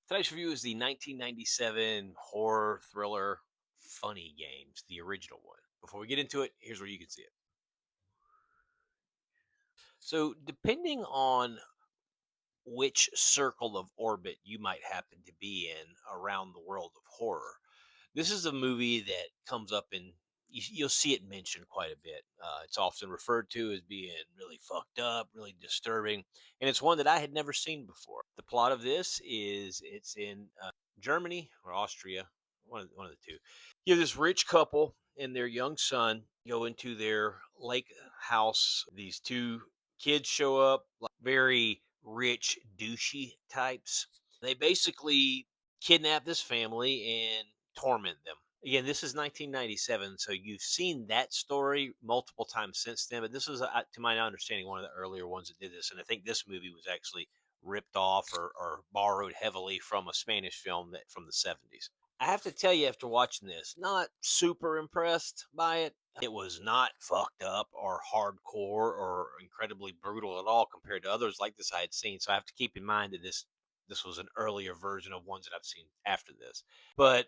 Tonight's review is the 1997 horror thriller Funny Games, the original one. Before we get into it, here's where you can see it. So, depending on which circle of orbit you might happen to be in around the world of horror, this is a movie that comes up in you'll see it mentioned quite a bit. It's often referred to as being really fucked up, really disturbing, and it's one that I had never seen before. The plot of this is it's in Germany or Austria, one of the two. You have this rich couple and their young son go into their lake house. These two kids show up, like very rich, douchey types. They basically kidnap this family and torment them. Again, this is 1997, so you've seen that story multiple times since then. But this was, to my understanding, one of the earlier ones that did this, and I think this movie was actually ripped off or borrowed heavily from a Spanish film that from the 70s. I have to tell you, after watching this, not super impressed by it. It was not fucked up or hardcore or incredibly brutal at all compared to others like this I had seen. So I have to keep in mind that this was an earlier version of ones that I've seen after this. But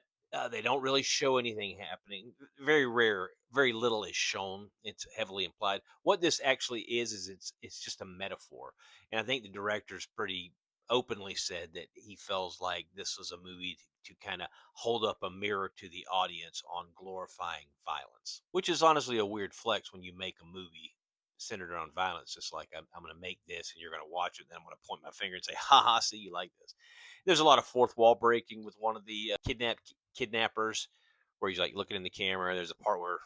they don't really show anything happening. Very rare, very little is shown. It's heavily implied. What this actually is it's just a metaphor, and I think the director's pretty openly said that he feels like this was a movie to kind of hold up a mirror to the audience on glorifying violence, which is honestly a weird flex when you make a movie centered around violence. It's like I'm going to make this and you're going to watch it, and then I'm going to point my finger and say, "Ha ha! See, you like this." There's a lot of fourth wall breaking with one of the kidnappers, where he's like looking in the camera. There's a part where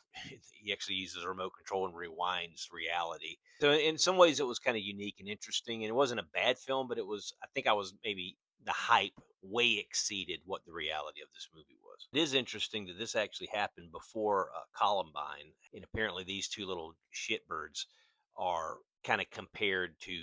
he actually uses a remote control and rewinds reality. So in some ways, it was kind of unique and interesting, and it wasn't a bad film, but it was. I think I was maybe the hype way exceeded what the reality of this movie was. It is interesting that this actually happened before Columbine, and apparently these two little shitbirds are kind of compared to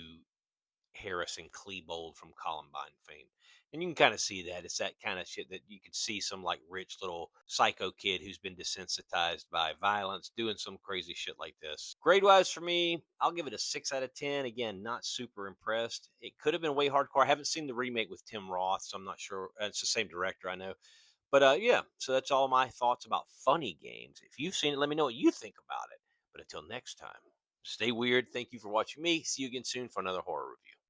Harrison Klebold from Columbine fame. And you can kind of see that. It's that kind of shit that you could see some like rich little psycho kid who's been desensitized by violence doing some crazy shit like this. Grade wise for me, I'll give it a 6 out of 10. Again, not super impressed. It could have been way hardcore. I haven't seen the remake with Tim Roth, so I'm not sure. It's the same director, I know. But yeah, so that's all my thoughts about Funny Games. If you've seen it, let me know what you think about it. But until next time, stay weird. Thank you for watching me. See you again soon for another horror review.